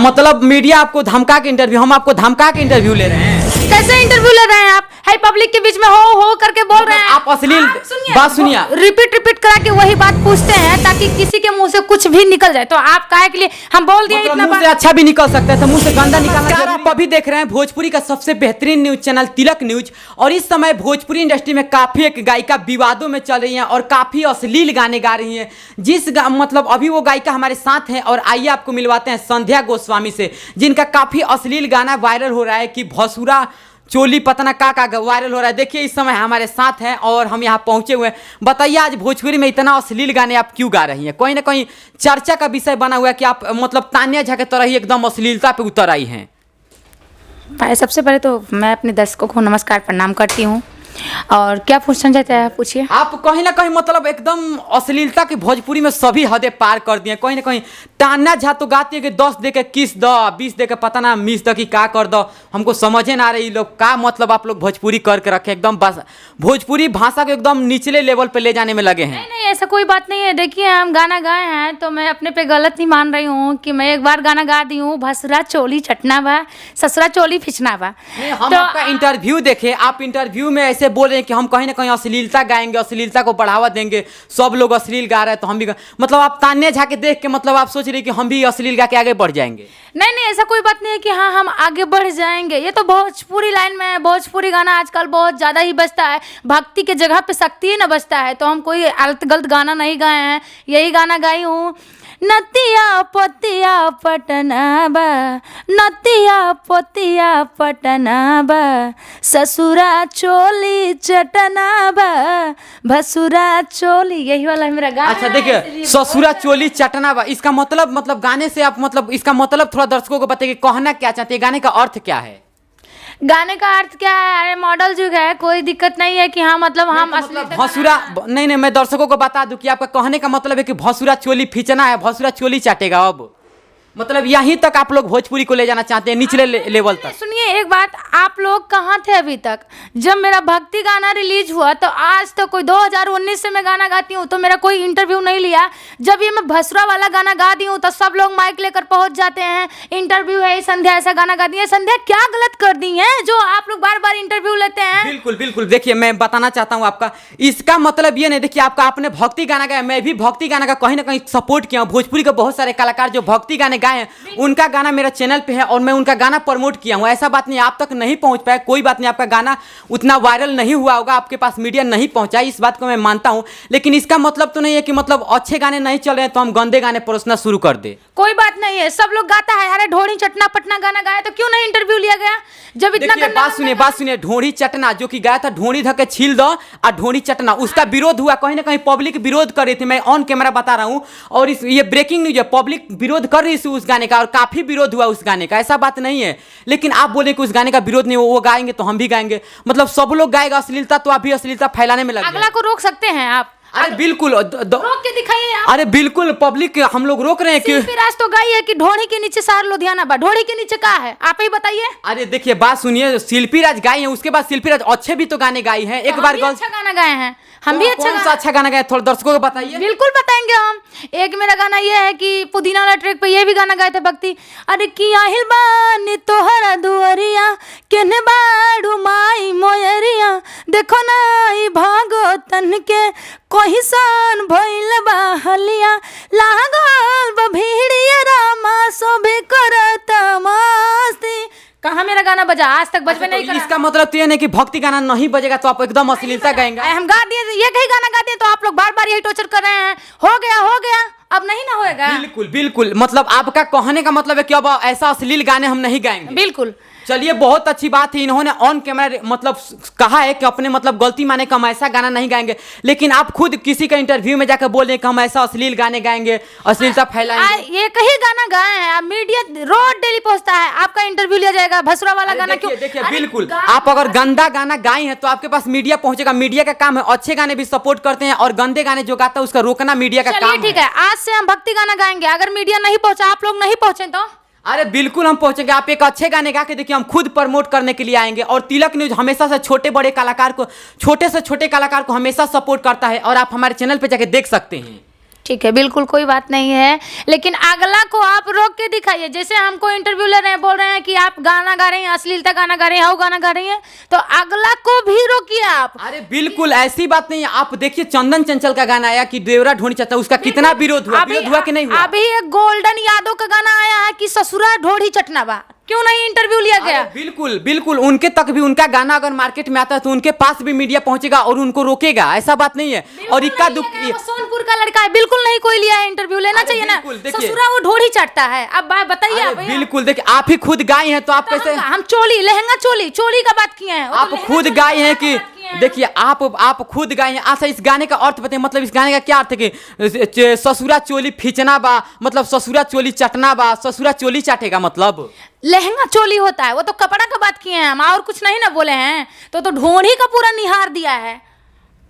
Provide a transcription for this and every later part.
मतलब मीडिया आपको धमका के इंटरव्यू, हम आपको धमका के इंटरव्यू ले रहे हैं। कैसे इंटरव्यू ले रहे हैं आप? है पब्लिक के बीच में हो करके बोल रहे हैं आप अश्लील बात सुनिए, रिपीट करा के वही बात पूछते हैं ताकि किसी के मुंह से कुछ भी निकल जाए। तो आप काहे के लिए हम बोल दिए इतना मुंह से अच्छा भी निकल सकता है तो मुंह से गंदा निकालना। आप अभी देख रहे हैं भोजपुरी का सबसे बेहतरीन न्यूज चैनल तिलक न्यूज, और इस समय भोजपुरी इंडस्ट्री में काफी एक गायिका विवादों में चल रही है और काफी अश्लील गाने गा रही है। मतलब अभी वो गायिका हमारे साथ हैं और आइए आपको मिलवाते हैं संध्या गोस्वामी से, जिनका काफी अश्लील गाना वायरल हो रहा है कि भसुरा चोली पतना का वायरल हो रहा है। देखिए इस समय हमारे साथ हैं और हम यहाँ पहुंचे हुए हैं। बताइए आज भोजपुरी में इतना अश्लील गाने आप क्यों गा रही हैं? कोई ना कोई चर्चा का विषय बना हुआ है कि आप मतलब तान्या झा के तरह ही एकदम अश्लीलता पे उतर आई हैं। सबसे पहले तो मैं अपने दर्शकों को नमस्कार प्रणाम करती हूँ। और क्या पूछना चाहते हैं पूछिए। आप कहीं ना कहीं मतलब एकदम अश्लीलता की भोजपुरी में सभी हदें पार कर दिए। कहीं ना कहीं तान्या झा तो गाती है कि 10 दे के किस दो, 20 दे के पता ना मिस दो कि का कर दो। हमको समझे ना रही लोग का मतलब आप लोग भोजपुरी करके रखे एकदम बस भोजपुरी भाषा को एकदम निचले लेवल पे ले जाने में लगे हैं। नहीं ऐसा कोई बात नहीं है। देखिए हम गाना गाए हैं तो मैं अपने पे गलत नहीं मान रही हूँ कि मैं एक बार गाना गा दी हूँ भसुरा चोली चटना बा ससुरा चोली फिचना बा। हम तो आपका इंटरव्यू देखे, आप इंटरव्यू में ऐसे बोल रहे हैं कि हम कहीं ना कहीं अश्लीलता गाएंगे, अश्लीलता को बढ़ावा देंगे, सब लोग अश्लील गा रहे हैं तो हम भी मतलब आप तान्या झा के देख के मतलब आप सोच रहे कि हम भी अश्लील गा के आगे बढ़ जाएंगे। नहीं ऐसा कोई बात नहीं है कि हाँ हम आगे बढ़ जाएंगे। ये तो भोजपुरी लाइन में है। भोजपुरी गाना आजकल बहुत ज़्यादा ही बजता है। भक्ति के जगह पे शक्ति ही ना बजता है। तो हम कोई गलत गाना नहीं गाए हैं, यही गाना गाई हूँ। नतिया पोतिया पटना बा नतिया पोतिया पटना बा ससुरा चोली चटना बा भसुरा चोली, यही वाला है मेरा गाना। अच्छा देखिए ससुरा चोली चटना बा, इसका मतलब गाने से आप मतलब इसका मतलब थोड़ा दर्शकों को बताइए कहना क्या चाहते हैं, गाने का अर्थ क्या है? गाने का अर्थ क्या है? अरे मॉडल युग है, कोई दिक्कत नहीं है कि हाँ मतलब हम भसुरा नहीं मैं दर्शकों को बता दूं कि आपका कहने का मतलब है कि भसुरा चोली खींचना है, भसुरा चोली चाटेगा। अब मतलब यहीं तक आप लोग भोजपुरी को ले जाना चाहते हैं, निचले लेवल तक। सुनिए एक बात, आप लोग कहाँ थे अभी तक? जब मेरा भक्ति गाना रिलीज हुआ तो आज तो कोई 2019 से मैं गाना गाती हूँ तो मेरा कोई इंटरव्यू नहीं लिया। जब ये मैं भसुरा वाला गाना गा दी हूँ तो सब लोग माइक लेकर पहुंच जाते हैं, इंटरव्यू है संध्या ऐसा गाना गाती है। संध्या क्या गलत कर दी है जो आप लोग बार बार इंटरव्यू लेते हैं? बिल्कुल देखिए मैं बताना चाहता हूँ आपका इसका मतलब ये नहीं, देखिए आपका आपने भक्ति गाना गाया, मैं भी भक्ति गाना का कहीं ना कहीं सपोर्ट किया। भोजपुरी के बहुत सारे कलाकार जो भक्ति गाने गाए हैं उनका गाना मेरा चैनल पे है और मैं उनका गाना प्रमोट किया हूं। ऐसा बात नहीं आप तक नहीं पहुंच पाया, कोई बात नहीं, आपका गाना उतना वायरल नहीं हुआ होगा, आपके पास मीडिया नहीं पहुंचा, इस बात को मैं मानता हूं। लेकिन इसका मतलब तो नहीं है कि मतलब अच्छे गाने नहीं चल रहे हैं तो हम गंदे गाने परोसना शुरू कर दे। कोई बात नहीं है, सब लोग गाता है। अरे ढोड़ी चटना पटना गाना गाया तो क्यों नहीं इंटरव्यू लिया गया? जब इतना बात सुनिए ढोड़ी चटना जो कि गाया था ढोड़ी धके छील दो और ढोड़ी चटना, उसका विरोध हुआ, कहीं ना कहीं पब्लिक विरोध कर रही थी, मैं ऑन कैमरा बता रहा हूं। और ये ब्रेकिंग न्यूज है, पब्लिक विरोध कर रही थी उस गाने का और काफी विरोध हुआ उस गाने का, ऐसा बात नहीं है। लेकिन आप बोले कि उस गाने का विरोध नहीं, वो गाएंगे तो हम भी गाएंगे, मतलब सब लोग गाएगा अश्लीलता तो आप भी अश्लीलता फैलाने में लगे। अगला को रोक सकते हैं आप? अरे बिल्कुल रोक के दिखाइए आप। अरे बिल्कुल पब्लिक हम लोग रोक रहे हैं कि राज तो गाई है कि ढोड़ी के नीचे शहर लुधियाना बा, ढोड़ी के नीचे कहाँ है आप ही बताइए। अरे देखिए बात सुनिए, शिल्पी राज गाई है, उसके बाद शिल्पी राज अच्छे भी तो गाने गाई हैं। एक बार अच्छा गाना गाए हैं हम भी। अच्छा गाना गाए, थोड़ा दर्शकों को बताइए। बिल्कुल बताएंगे हम। एक मेरा गाना ये है कि पुदीना वाला ट्रैक पे ये भी गाना गाए थे भक्ति। अरे किया हिलबानी तोहरा दुआरिया केने बाड़ू माई मोयरिया देखो ना ई भागो तन के कोई सन भइल बा हलिया लागल बा भीड़िया रामा सोभे करत मस्ती। कहाँ मेरा गाना बजा? आज तक बजबे नहीं करा। इसका मतलब तो ये नहीं कि भक्ति गाना नहीं बजेगा तो आप एकदम अश्लीलता गाएंगे। हम गा दिए, ये कहीं गाना गा दिए तो आप लोग बार बार यही टॉर्चर कर रहे हैं। हो गया अब नहीं ना होएगा। बिल्कुल मतलब आपका कहने का मतलब है कि अब ऐसा अश्लील गाने हम नहीं गाएंगे। बिल्कुल। चलिए बहुत अच्छी बात है, इन्होंने ऑन कैमरा मतलब कहा है कि अपने मतलब गलती माने कि हम ऐसा गाना नहीं गाएंगे। लेकिन आप खुद किसी का इंटरव्यू में जाकर बोल रहे हैं कि हम ऐसा अश्लील गाने गाएंगे, अश्लीलता फैलाएंगे। ये कहीं गाना गाए हैं, मीडिया रोज डेली पहुंचता है, आपका इंटरव्यू लिया जाएगा। भसुरा वाला गाना क्यों? देखिए बिल्कुल आप अगर गंदा गाना गाए हैं तो आपके पास मीडिया पहुंचेगा। मीडिया का काम है, अच्छे गाने भी सपोर्ट करते हैं और गंदे गाने जो गाता है उसका रोकना मीडिया का काम है। ठीक है, आज से हम भक्ति गाना गाएंगे। अगर मीडिया नहीं पहुंचा, आप लोग नहीं पहुंचे तो अरे बिल्कुल हम पहुंचेंगे। आप एक अच्छे गाने गा के देखिए, हम खुद प्रमोट करने के लिए आएंगे। और तिलक न्यूज हमेशा से छोटे बड़े कलाकार को, छोटे से छोटे कलाकार को हमेशा सपोर्ट करता है और आप हमारे चैनल पे जाके देख सकते हैं। ठीक है, बिल्कुल कोई बात नहीं है, लेकिन अगला को आप रोक के दिखाइए। जैसे हमको इंटरव्यू ले रहे हैं, बोल रहे हैं कि आप गाना गा रहे हैं, अश्लीलता गाना गा रहे हैं, हाउ गाना गा रही हैं, तो अगला को भी रोकिए आप। अरे बिल्कुल ऐसी बात नहीं है। आप देखिए चंदन चंचल का गाना आया कि देवरा ढोनी चाहता, उसका कितना विरोध हुआ, विरोध हुआ कि नहीं हुआ? अभी एक गोल्डन यादव का गाना आया है कि ससुरा ढोड़ी चटना बा, क्यों नहीं इंटरव्यू लिया गया? बिल्कुल बिल्कुल, उनके तक भी उनका गाना अगर मार्केट में आता है तो उनके पास भी मीडिया पहुंचेगा और उनको रोकेगा, ऐसा बात नहीं है। और इक्का दुख वो सोनपुर का लड़का है, बिल्कुल नहीं कोई लिया है इंटरव्यू, लेना चाहिए ना। ससुरा वो ढोड़ी चटता है, अब बात बताइए आप। बिल्कुल देखिए, आप ही खुद गाय हैं तो आप कैसे? हम चोली लहंगा चोली का बात किए हैं। आप खुद गाय हैं कि देखिए आप खुद गाए हैं। अच्छा, इस गाने का अर्थ बताइए, मतलब इस गाने का क्या अर्थ है कि ससुरा चोली खींचना बा, मतलब ससुरा चोली चटना बा, ससुरा चोली चाटेगा, मतलब लहंगा चोली होता है, वो तो कपड़ा का बात किए हैं हम, और कुछ नहीं ना बोले हैं। तो ढोणी का पूरा निहार दिया है,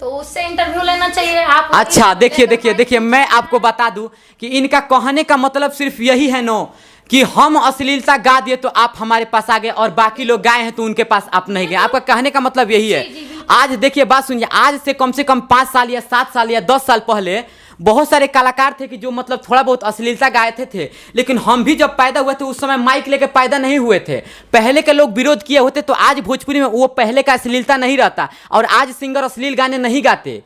तो उससे इंटरव्यू लेना चाहिए आप। अच्छा देखिए, मैं आपको बता दूं कि इनका कहने का मतलब सिर्फ यही है नो कि हम अश्लीलता गा दिए तो आप हमारे पास आ गए और बाकी लोग गाए हैं तो उनके पास आप नहीं गए। आपका कहने का मतलब यही है। आज देखिए, बात सुनिए, आज से कम 5 साल या 7 साल या 10 साल पहले बहुत सारे कलाकार थे कि जो मतलब थोड़ा बहुत अश्लीलता गाए थे, लेकिन हम भी जब पैदा हुए थे उस समय माइक लेके पैदा नहीं हुए थे। पहले के लोग विरोध किए होते तो आज भोजपुरी में वो पहले का अश्लीलता नहीं रहता और आज सिंगर अश्लील गाने नहीं गाते।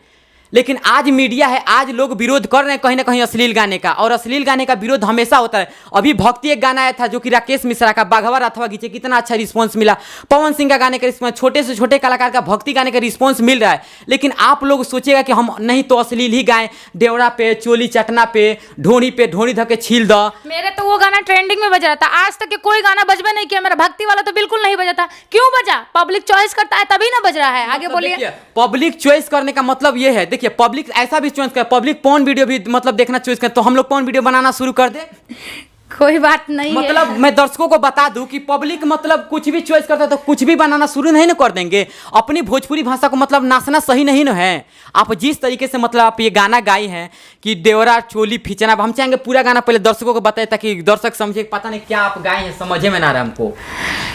लेकिन आज मीडिया है, आज लोग विरोध कर रहे हैं कहीं ना कहीं अश्लील गाने का, और अश्लील गाने का विरोध हमेशा होता है। अभी भक्ति एक गाना आया था जो कि राकेश मिश्रा का, बाघवा राथवा गीचे, कितना अच्छा रिस्पांस मिला। पवन सिंह का गाने का रिस्पांस, छोटे से छोटे कलाकार का भक्ति गाने का रिस्पांस मिल रहा है। लेकिन आप लोग सोचेगा कि हम नहीं तो अश्लील ही गाएं, देवड़ा पे, चोली चटना पे, ढोनी धके छील द। मेरे तो वो गाना ट्रेंडिंग में बज रहा था, आज तक के कोई गाना बजबे नहीं किया। मेरा भक्ति वाला तो बिल्कुल नहीं बजा था। क्यों बजा? पब्लिक चॉइस करता है तभी ना बज रहा है। आगे बोलिए। पब्लिक चॉइस करने का मतलब ये है, देखिए पब्लिक ऐसा भी चॉइस कर, पब्लिक पॉर्न वीडियो भी मतलब देखना चॉइस कर, तो हम लोग पॉर्न वीडियो बनाना शुरू कर दे? कोई बात नहीं मतलब है। मैं दर्शकों को बता दूं कि पब्लिक मतलब कुछ भी चॉइस करता है तो कुछ भी बनाना शुरू नहीं ना कर देंगे। अपनी भोजपुरी भाषा को मतलब नाचना सही नहीं ना है। आप जिस तरीके से मतलब आप ये गाना गाई हैं कि देवरा चोली खींचना, हम चाहेंगे पूरा गाना पहले दर्शकों को बताए ताकि दर्शक समझे। पता नहीं क्या आप गाए हैं, समझे में ना रहा हमको,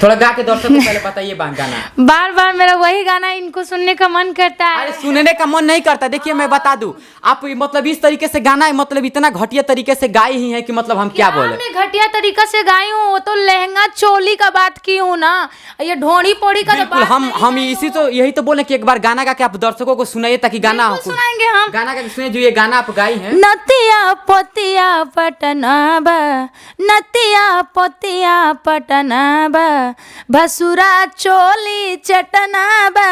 थोड़ा गा के दर्शकों को पहले बताइए गाना। बार बार मेरा वही गाना इनको सुनने का मन करता है। अरे सुनने का मन नहीं करता। देखिए मैं बता दूं, आप मतलब इस तरीके से गाना मतलब इतना घटिया तरीके से गाई ही है कि मतलब हम क्या बोले। घटिया तरीका से गाई हूँ, वो तो लहंगा चोली का बात की हूँ ना, ये ढोड़ी पोड़ी का तो बात हम इसी तो यही तो बोले कि एक बार गाना गा के आप दर्शकों को सुनाइए ताकि गाना सुनाएंगे हम। गाना का सुनिए जो ये गाना आप गाई हैं। नतिया पोतिया पटनाबा, नतिया पोतिया पटनाबा, भसुरा चोली चटनाबा,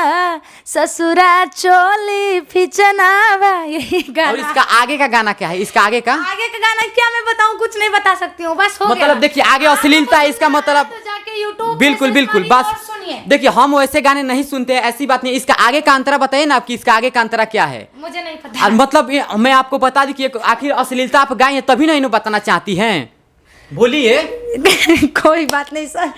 ससुरा चोली फिचनाबा, यही गाना। और इसका आगे का गाना क्या है? इसका आगे का गाना क्या मैं बताऊं? कुछ नहीं बता सकती हूँ, बस हो मतलब गया। देखिए आगे अश्लीलता है, इसका मतलब तो जाके YouTube बिल्कुल बस देखिए, हम वैसे गाने नहीं सुनते, ऐसी बात नहीं। इसका आगे का अंतरा बताइए ना, आपकी इसका आगे का अंतरा क्या है? मुझे नहीं पता। मतलब मैं आपको बता दी कि आखिर अश्लीलता आप गाए हैं तभी नहीं बताना चाहती हैं, बोलिए। कोई बात नहीं सर,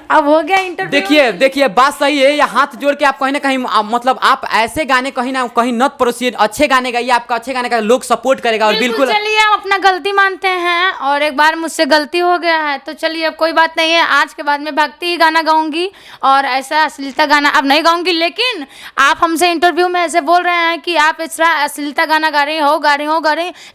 अब हो गया इंटरव्यू। देखिए बात सही है। या हाथ जोड़ के आप कहीं ना कहीं मतलब आप ऐसे गाने कहीं ना कहीं नत परोसिए, अच्छे गाने गाइए, आपका अच्छे गाने का लोग सपोर्ट करेगा। और बिल्कुल चलिए हम अपना गलती मानते हैं, और एक बार मुझसे गलती हो गया है तो चलिए अब कोई बात नहीं है। आज के बाद मैं भक्ति ही गाना गाऊंगी और ऐसा अश्लीलता गाना अब नहीं गाऊंगी। लेकिन आप हमसे इंटरव्यू में ऐसे बोल रहे हैं कि आप इस तरह अश्लीलता गाना गा रही हो,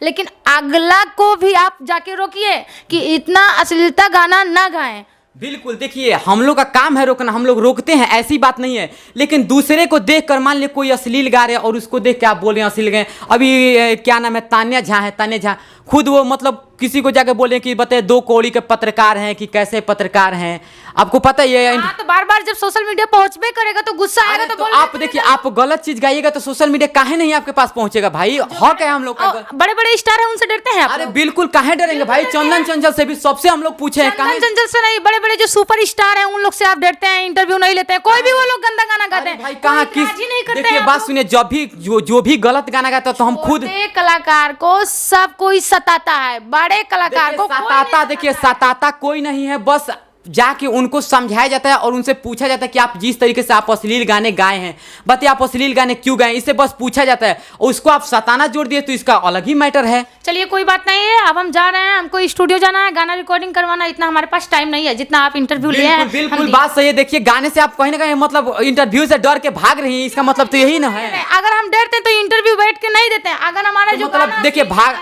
लेकिन अगला को भी आप जाके रोकिए कि इतना अश्लीलता गाना ना गाएं। बिल्कुल देखिए, हम लोग का काम है रोकना, हम लोग रोकते हैं, ऐसी बात नहीं है। लेकिन दूसरे को देख कर मान ले कोई अश्लील गा रहे हैं और उसको देख के आप बोल रहे हैं अश्लील गए। अभी क्या नाम है, तान्या झा खुद वो मतलब किसी को जाके बोले कि बताए 2 कौड़ी के पत्रकार हैं कि कैसे पत्रकार हैं, आपको पता ही है। तो बार बार जब सोशल मीडिया पहुंचबे करेगा तो गुस्सा आएगा। तो आप देखिए, आप गलत चीज गाइएगा तो सोशल मीडिया काहे नहीं आपके पास पहुंचेगा भाई? हक है हम लोग का। बड़े बड़े स्टार है, उनसे डरते हैं आप? अरे बिल्कुल, काहे डरेंगे भाई? चंदन चंचल से भी सबसे हम लोग पूछे हैं। चंदन चंचल से नहीं, बड़े बड़े जो सुपर स्टार हैं उन लोग से आप डरते हैं, इंटरव्यू नहीं लेते हैं। कोई भी वो लोग गंदा गाना गाते हैं भाई, कहाँ किस देखिए बात सुनिए, जब भी जो भी गलत गाना गाता है तो हम खुद कलाकार को सब कोई सताता है, बड़े कलाकार को सताता। देखिए सताता कोई नहीं है, बस जाके उनको समझाया जाता है और उनसे पूछा जाता है कि आप जिस तरीके से आप अश्लील गाने गाए हैं, बताइए आप अश्लील गाने क्यों गाए, इससे बस पूछा जाता है और उसको आप सताना जोड़ दिए तो इसका अलग ही मैटर है। चलिए कोई बात नहीं है, अब हम जा रहे हैं, हमको स्टूडियो जाना है, गाना रिकॉर्डिंग करवाना, इतना हमारे पास टाइम नहीं है जितना आप इंटरव्यू लिए हैं। बिल्कुल बात सही है। देखिए गाने से आप कहीं ना कहीं मतलब इंटरव्यू से डर के भाग रही हैं, इसका मतलब तो यही ना है। अगर हम डरते हैं तो इंटरव्यू बैठ के नहीं देते हैं। अगर हमारा जो मतलब गाना देखिए भाग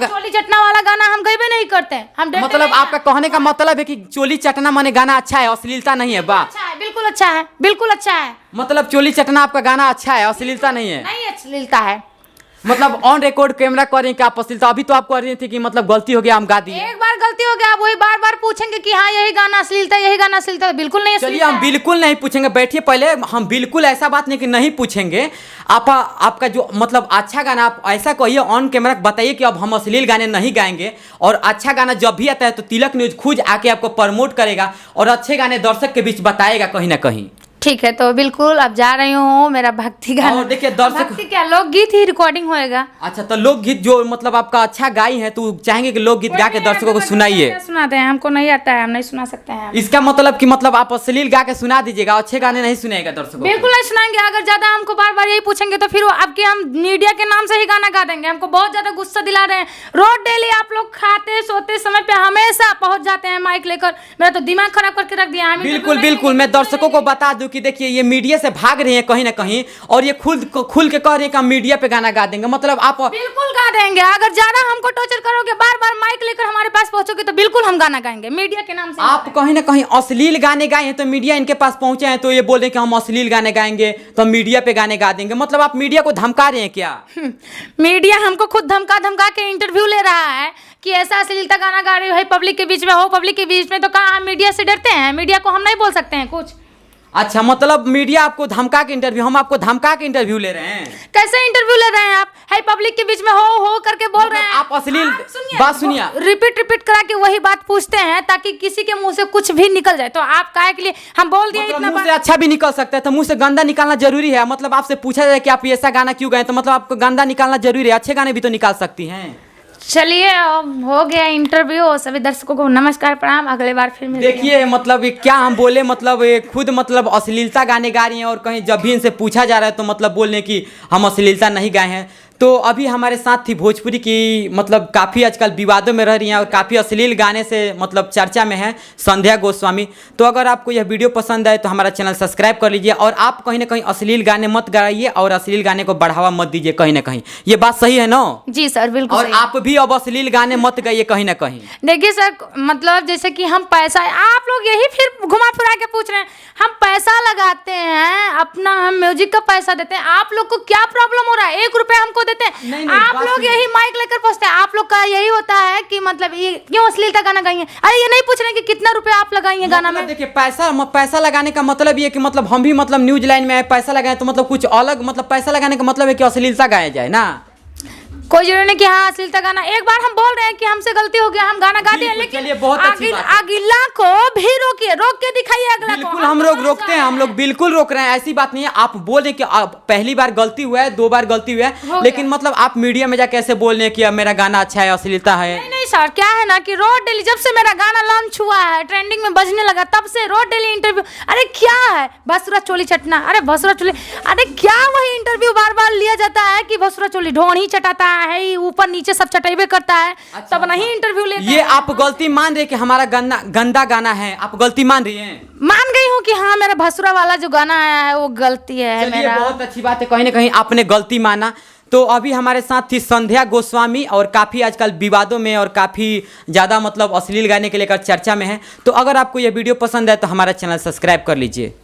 चोली चटना वाला गाना हम गए भी नहीं करते हैं, हम डरते मतलब नहीं हैं। आपका कहने का मतलब है कि चोली चटना माने गाना अच्छा है, अश्लीलता नहीं है। वाह, अच्छा है, बिल्कुल अच्छा है, बिल्कुल अच्छा है। मतलब चोली चटना आपका गाना अच्छा है, अश्लीलता नहीं है। नहीं अश्लीलता है। मतलब ऑन रिकॉर्ड कैमरा करें कि आप अश्लीलता, अभी तो आप कह रही थी कि मतलब गलती हो गया हम गा दिए। एक बार गलती हो गया, आप वही बार बार पूछेंगे कि हाँ यही गाना अश्लीलता, यही गाना अश्लीलता, बिल्कुल नहीं चलिए अश्लीलता हम है। बिल्कुल नहीं पूछेंगे, बैठिए पहले। हम बिल्कुल ऐसा बात नहीं कि नहीं पूछेंगे। आपका जो मतलब अच्छा गाना आप ऐसा कहिए ऑन कैमरा, बताइए कि अब हम अश्लील गाने नहीं गाएंगे और अच्छा गाना जब भी आता है तो तिलक न्यूज खुद आके आपको प्रमोट करेगा और अच्छे गाने दर्शक के बीच बताएगा कहीं ना कहीं। ठीक है, तो बिल्कुल अब जा रही हूँ, मेरा भक्ति गाना। और देखिए दर्शक, भक्ति क्या लोकगीत ही रिकॉर्डिंग होएगा। अच्छा तो लोकगीत जो मतलब आपका अच्छा गाई है तो चाहेंगे कि लोकगीत गा के दर्शकों को सुनाइए। सुनाते हैं, हमको नहीं आता है, हम नहीं सुना सकते हैं। इसका मतलब कि मतलब आप अश्लील गा के सुना दीजिएगा, अच्छे गाने नहीं सुनेगा दर्शकों को। बिल्कुल नहीं सुनाएंगे। अगर ज्यादा हमको बार बार यही पूछेंगे तो फिर अब कि हम मीडिया के नाम से ही गाना गा देंगे। हमको बहुत ज्यादा गुस्सा दिला रहे हैं। रोज डेली आप लोग खाते सोते समय पे हमेशा पहुंच जाते हैं माइक लेकर, मेरा तो दिमाग खराब करके रख दिया है। बिल्कुल मैं दर्शकों को बता दूं कि देखिए ये मीडिया से भाग रही हैं कहीं ना कहीं और ये खुल के कह रही हैं कि हम मीडिया पे गाना गा देंगे। मतलब आप बिल्कुल गा देंगे। अगर ज्यादा हमको टॉर्चर करोगे, बार बार माइक लेकर हमारे पास पहुंचोगे तो बिल्कुल हम गाना गाएंगे मीडिया के नाम से। आप कहीं ना कहीं अश्लील गाने गाए हैं तो मीडिया इनके पास पहुंचे हैं तो ये बोल रहे हैं कि हम अश्लील गाने गाएंगे तो हम मीडिया पे गाने गा देंगे। मतलब आप मीडिया को धमका रहे हैं क्या? मीडिया हमको खुद धमका के इंटरव्यू ले रहा है कि ऐसा अश्लीलता गाना गा रही हो पब्लिक के बीच में, हो पब्लिक के बीच में, तो कहाँ हम मीडिया से डरते हैं? मीडिया को हम नहीं बोल सकते हैं कुछ। अच्छा मतलब मीडिया आपको धमका के इंटरव्यू, हम आपको धमका के इंटरव्यू ले रहे हैं? कैसे इंटरव्यू ले रहे हैं आप? है पब्लिक के बीच में हो करके बोल रहे हैं आप अश्लील बात सुनिए, रिपीट करा के वही बात पूछते हैं ताकि किसी के मुंह से कुछ भी निकल जाए। तो आप काहे के लिए हम बोल दिए मतलब इतना मुंह से अच्छा भी निकल सकता है तो मुंह से गंदा निकालना जरूरी है? मतलब आपसे पूछा जाए कि आप ऐसा गाना क्यों गाए तो मतलब आपको गंदा निकालना जरूरी है? अच्छे गाने भी तो निकाल सकती हैं। चलिए हो गया इंटरव्यू। सभी दर्शकों को नमस्कार प्रणाम, अगले बार फिर मिलेंगे। देखिए मतलब ये क्या हम बोले, मतलब ये खुद मतलब अश्लीलता गाने गा रही हैं और कहीं जब भी इनसे पूछा जा रहा है तो मतलब बोल रहे हैं कि हम अश्लीलता नहीं गाए हैं। तो अभी हमारे साथ थी भोजपुरी की मतलब काफ़ी आजकल विवादों में रह रही हैं और काफ़ी अश्लील गाने से मतलब चर्चा में है संध्या गोस्वामी। तो अगर आपको यह वीडियो पसंद आए तो हमारा चैनल सब्सक्राइब कर लीजिए और आप कहीं ना कहीं अश्लील गाने मत गाइए और अश्लील गाने को बढ़ावा मत दीजिए कहीं ना कहीं। ये बात सही है ना? जी सर बिल्कुल और सही। आप भी अब अश्लील गाने मत गाइए कहीं ना कहीं। देखिए सर, मतलब जैसे कि हम पैसा, आप लोग यही फिर घुमा फिरा के पूछ रहे हैं, हम पैसा लगाते हैं अपना, हम म्यूजिक का पैसा देते हैं, आप लोग को क्या प्रॉब्लम हो रहा है? 1 रुपया हमको देते हैं, नहीं, आप लोग यही माइक लेकर पहुंचते हैं। आप लोग का यही होता है कि मतलब ये क्यों अश्लीलता गाना गाइए? अरे ये नहीं पूछ रहे कि कितना रुपया आप लगाइए गाना में। देखिए पैसा लगाने का मतलब ये कि मतलब हम भी मतलब न्यूज लाइन में पैसा लगाए तो मतलब कुछ अलग, मतलब पैसा लगाने का मतलब है कि अश्लीलता गाया जाए ना। कोई जरूरी नहीं कि हाँ अश्लीलता गाना। एक बार हम बोल रहे हैं कि हमसे गलती हो गया, हम गाना गा दिए, लेकिन चलिए बहुत अच्छी बात है। अगला को भी रोकिए, रोक के दिखाइए अगला को। बिल्कुल हम लोग रोकते हैं, हम लोग बिल्कुल रोक रहे हैं, ऐसी बात नहीं है। आप बोल रहे हैं कि आप पहली बार गलती हुआ है, 2 बार गलती हुआ है, लेकिन मतलब आप मीडिया में जाके ऐसे बोल रहे हैं कि अब मेरा गाना अच्छा है, अश्लीलता है। नहीं सर, क्या है ना कि रोज डेली जब से मेरा गाना लॉन्च हुआ है, ट्रेंडिंग में बजने लगा, तब से रोज डेली इंटरव्यू। अरे क्या है भसुरा चोली चटना, अरे भसुरा चोली, अरे क्या वही इंटरव्यू बार बार लिया जाता है कि भसुरा चोली ढोण ही चटाता है, ऊपर नीचे सब चटेबे करता है, तब नहीं इंटरव्यू लेते ये आप गलती मान रहे कि हमारा गंदा गाना है? आप गलती मान रही हैं? मान गई हूँ कि हाँ मेरा भसुरा वाला जो गाना आया है वो गलती है मेरा। बहुत अच्छी बात है, कहीं ना कहीं आपने गलती माना। तो अभी हमारे साथ थी संध्या गोस्वामी और काफ़ी आजकल विवादों में और काफ़ी ज़्यादा मतलब अश्लील गाने के लेकर चर्चा में है। तो अगर आपको यह वीडियो पसंद है तो हमारा चैनल सब्सक्राइब कर लीजिए।